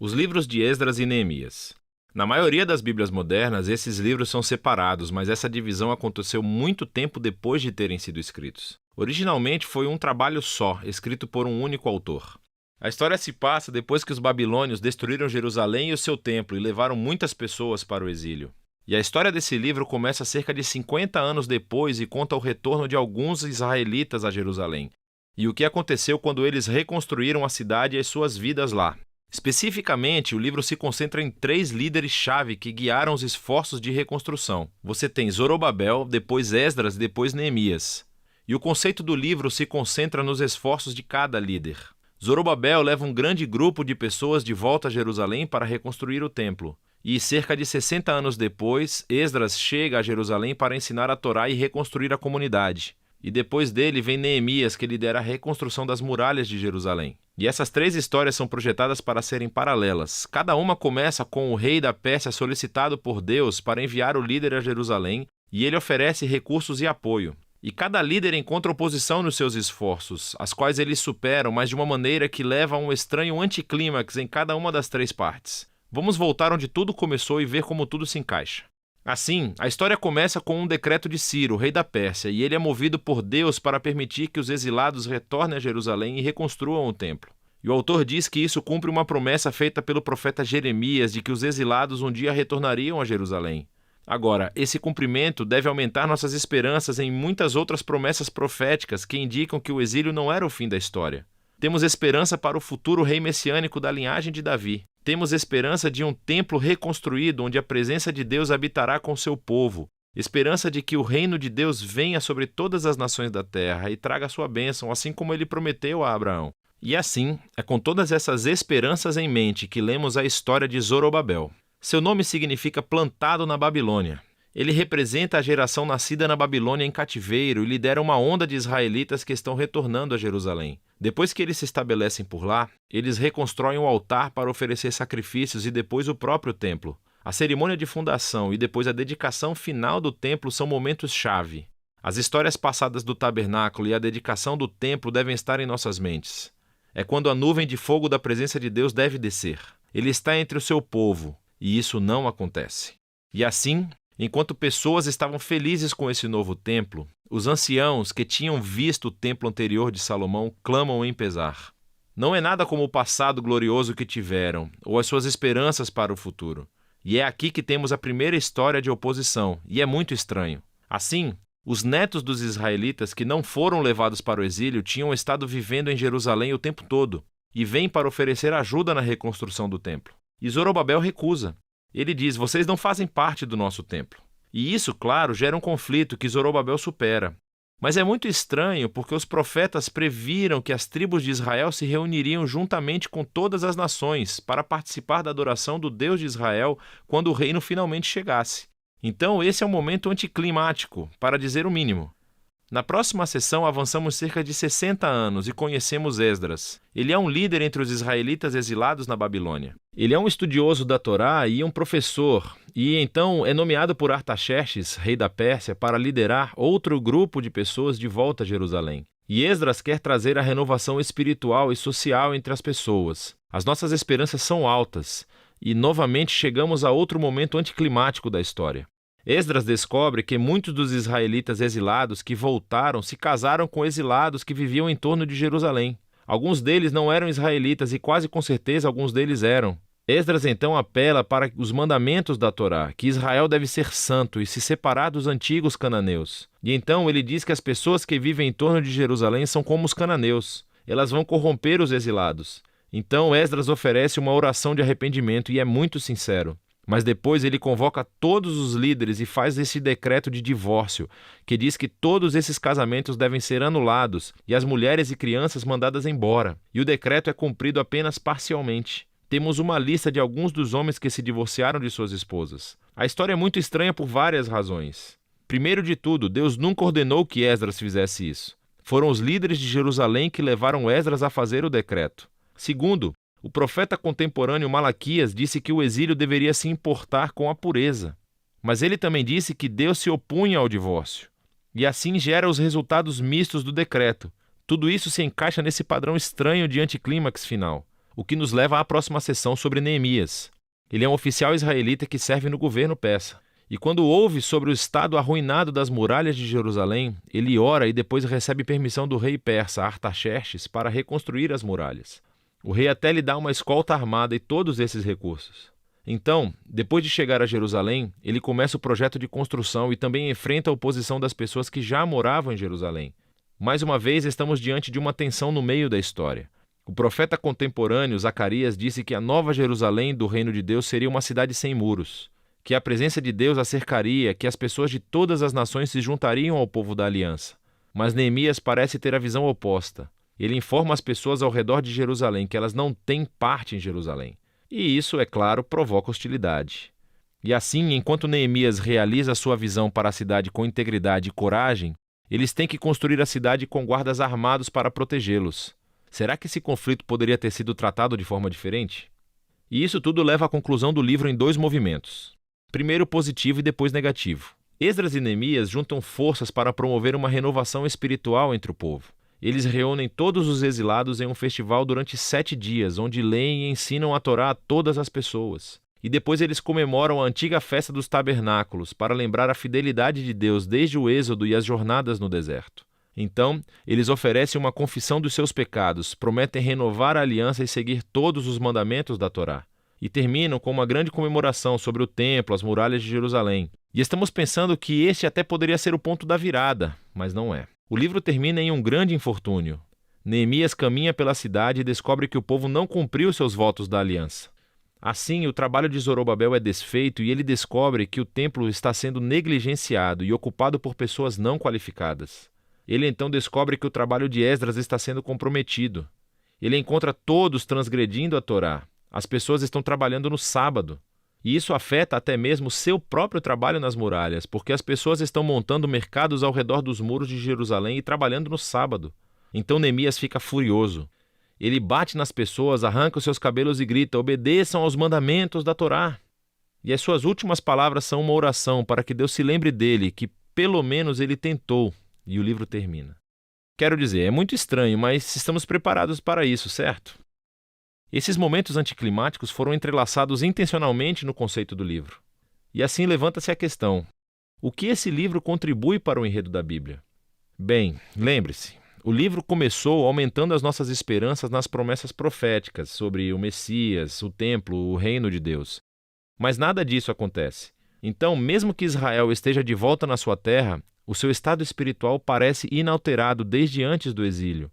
Os livros de Esdras e Neemias. Na maioria das Bíblias modernas, esses livros são separados, mas essa divisão aconteceu muito tempo depois de terem sido escritos. Originalmente foi um trabalho só, escrito por um único autor. A história se passa depois que os babilônios destruíram Jerusalém e o seu templo e levaram muitas pessoas para o exílio. E a história desse livro começa cerca de 50 anos depois e conta o retorno de alguns israelitas a Jerusalém, e o que aconteceu quando eles reconstruíram a cidade e as suas vidas lá. Especificamente, o livro se concentra em 3 líderes-chave que guiaram os esforços de reconstrução. Você tem Zorobabel, depois Esdras e depois Neemias. E o conceito do livro se concentra nos esforços de cada líder. Zorobabel leva um grande grupo de pessoas de volta a Jerusalém para reconstruir o templo. E cerca de 60 anos depois, Esdras chega a Jerusalém para ensinar a Torá e reconstruir a comunidade. E depois dele vem Neemias, que lidera a reconstrução das muralhas de Jerusalém. E essas 3 histórias são projetadas para serem paralelas. Cada uma começa com o rei da Pérsia solicitado por Deus para enviar o líder a Jerusalém, e ele oferece recursos e apoio. E cada líder encontra oposição nos seus esforços, as quais eles superam, mas de uma maneira que leva a um estranho anticlímax em cada uma das 3 partes. Vamos voltar onde tudo começou e ver como tudo se encaixa. Assim, a história começa com um decreto de Ciro, rei da Pérsia, e ele é movido por Deus para permitir que os exilados retornem a Jerusalém e reconstruam o templo. E o autor diz que isso cumpre uma promessa feita pelo profeta Jeremias de que os exilados um dia retornariam a Jerusalém. Agora, esse cumprimento deve aumentar nossas esperanças em muitas outras promessas proféticas que indicam que o exílio não era o fim da história. Temos esperança para o futuro rei messiânico da linhagem de Davi. Temos esperança de um templo reconstruído onde a presença de Deus habitará com seu povo. Esperança de que o reino de Deus venha sobre todas as nações da terra e traga sua bênção, assim como ele prometeu a Abraão. E assim, é com todas essas esperanças em mente que lemos a história de Zorobabel. Seu nome significa plantado na Babilônia. Ele representa a geração nascida na Babilônia em cativeiro e lidera uma onda de israelitas que estão retornando a Jerusalém. Depois que eles se estabelecem por lá, eles reconstroem o altar para oferecer sacrifícios e depois o próprio templo. A cerimônia de fundação e depois a dedicação final do templo são momentos-chave. As histórias passadas do tabernáculo e a dedicação do templo devem estar em nossas mentes. É quando a nuvem de fogo da presença de Deus deve descer. Ele está entre o seu povo, e isso não acontece. E assim, enquanto pessoas estavam felizes com esse novo templo, os anciãos que tinham visto o templo anterior de Salomão clamam em pesar. Não é nada como o passado glorioso que tiveram, ou as suas esperanças para o futuro. E é aqui que temos a primeira história de oposição, e é muito estranho. Assim, os netos dos israelitas que não foram levados para o exílio tinham estado vivendo em Jerusalém o tempo todo, e vêm para oferecer ajuda na reconstrução do templo. E Zorobabel recusa. Ele diz: vocês não fazem parte do nosso templo. E isso, claro, gera um conflito que Zorobabel supera. Mas é muito estranho porque os profetas previram que as tribos de Israel se reuniriam juntamente com todas as nações para participar da adoração do Deus de Israel quando o reino finalmente chegasse. Então esse é um momento anticlimático, para dizer o mínimo. Na próxima sessão avançamos cerca de 60 anos e conhecemos Esdras. Ele é um líder entre os israelitas exilados na Babilônia. Ele é um estudioso da Torá e um professor, e então é nomeado por Artaxerxes, rei da Pérsia, para liderar outro grupo de pessoas de volta a Jerusalém. E Esdras quer trazer a renovação espiritual e social entre as pessoas. As nossas esperanças são altas, e novamente chegamos a outro momento anticlimático da história. Esdras descobre que muitos dos israelitas exilados que voltaram se casaram com exilados que viviam em torno de Jerusalém. Alguns deles não eram israelitas e quase com certeza alguns deles eram. Esdras então apela para os mandamentos da Torá, que Israel deve ser santo e se separar dos antigos cananeus. E então ele diz que as pessoas que vivem em torno de Jerusalém são como os cananeus. Elas vão corromper os exilados. Então Esdras oferece uma oração de arrependimento e é muito sincero. Mas depois ele convoca todos os líderes e faz esse decreto de divórcio, que diz que todos esses casamentos devem ser anulados e as mulheres e crianças mandadas embora. E o decreto é cumprido apenas parcialmente. Temos uma lista de alguns dos homens que se divorciaram de suas esposas. A história é muito estranha por várias razões. Primeiro de tudo, Deus nunca ordenou que Esdras fizesse isso. Foram os líderes de Jerusalém que levaram Esdras a fazer o decreto. Segundo, o profeta contemporâneo Malaquias disse que o exílio deveria se importar com a pureza. Mas ele também disse que Deus se opunha ao divórcio. E assim gera os resultados mistos do decreto. Tudo isso se encaixa nesse padrão estranho de anticlímax final. o que nos leva à próxima sessão sobre Neemias. Ele é um oficial israelita que serve no governo persa. E quando ouve sobre o estado arruinado das muralhas de Jerusalém, ele ora e depois recebe permissão do rei persa Artaxerxes para reconstruir as muralhas. O rei até lhe dá uma escolta armada e todos esses recursos. Então, depois de chegar a Jerusalém, ele começa o projeto de construção e também enfrenta a oposição das pessoas que já moravam em Jerusalém. Mais uma vez, estamos diante de uma tensão no meio da história. O profeta contemporâneo Zacarias disse que a nova Jerusalém do reino de Deus seria uma cidade sem muros, que a presença de Deus a cercaria, que as pessoas de todas as nações se juntariam ao povo da aliança. Mas Neemias parece ter a visão oposta. Ele informa as pessoas ao redor de Jerusalém que elas não têm parte em Jerusalém. E isso, é claro, provoca hostilidade. E assim, enquanto Neemias realiza sua visão para a cidade com integridade e coragem, eles têm que construir a cidade com guardas armados para protegê-los. Será que esse conflito poderia ter sido tratado de forma diferente? E isso tudo leva à conclusão do livro em 2 movimentos. Primeiro positivo e depois negativo. Esdras e Neemias juntam forças para promover uma renovação espiritual entre o povo. Eles reúnem todos os exilados em um festival durante 7 dias, onde leem e ensinam a Torá a todas as pessoas. E depois eles comemoram a antiga festa dos tabernáculos, para lembrar a fidelidade de Deus desde o êxodo e as jornadas no deserto. Então, eles oferecem uma confissão dos seus pecados, prometem renovar a aliança e seguir todos os mandamentos da Torá. E terminam com uma grande comemoração sobre o templo, as muralhas de Jerusalém. E estamos pensando que este até poderia ser o ponto da virada, mas não é. O livro termina em um grande infortúnio. Neemias caminha pela cidade e descobre que o povo não cumpriu seus votos da aliança. Assim, o trabalho de Zorobabel é desfeito e ele descobre que o templo está sendo negligenciado e ocupado por pessoas não qualificadas. Ele então descobre que o trabalho de Esdras está sendo comprometido. Ele encontra todos transgredindo a Torá. As pessoas estão trabalhando no sábado. E isso afeta até mesmo seu próprio trabalho nas muralhas, porque as pessoas estão montando mercados ao redor dos muros de Jerusalém e trabalhando no sábado. Então Neemias fica furioso. Ele bate nas pessoas, arranca os seus cabelos e grita: obedeçam aos mandamentos da Torá. E as suas últimas palavras são uma oração para que Deus se lembre dele, que pelo menos ele tentou. E o livro termina. Quero dizer, é muito estranho, mas estamos preparados para isso, certo? Esses momentos anticlimáticos foram entrelaçados intencionalmente no conceito do livro. E assim levanta-se a questão: o que esse livro contribui para o enredo da Bíblia? Bem, lembre-se, o livro começou aumentando as nossas esperanças nas promessas proféticas sobre o Messias, o templo, o reino de Deus. Mas nada disso acontece. Então, mesmo que Israel esteja de volta na sua terra, o seu estado espiritual parece inalterado desde antes do exílio.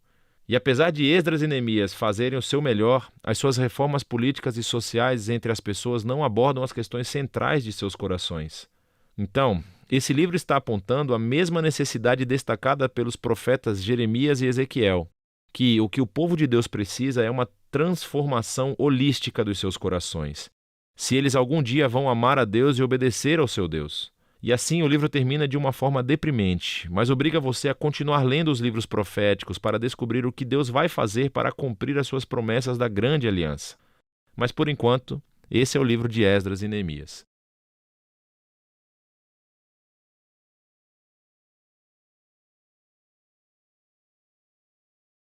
E apesar de Esdras e Neemias fazerem o seu melhor, as suas reformas políticas e sociais entre as pessoas não abordam as questões centrais de seus corações. Então, esse livro está apontando a mesma necessidade destacada pelos profetas Jeremias e Ezequiel, que o povo de Deus precisa é uma transformação holística dos seus corações, se eles algum dia vão amar a Deus e obedecer ao seu Deus. E assim o livro termina de uma forma deprimente, mas obriga você a continuar lendo os livros proféticos para descobrir o que Deus vai fazer para cumprir as suas promessas da grande aliança. Mas por enquanto, esse é o livro de Esdras e Neemias.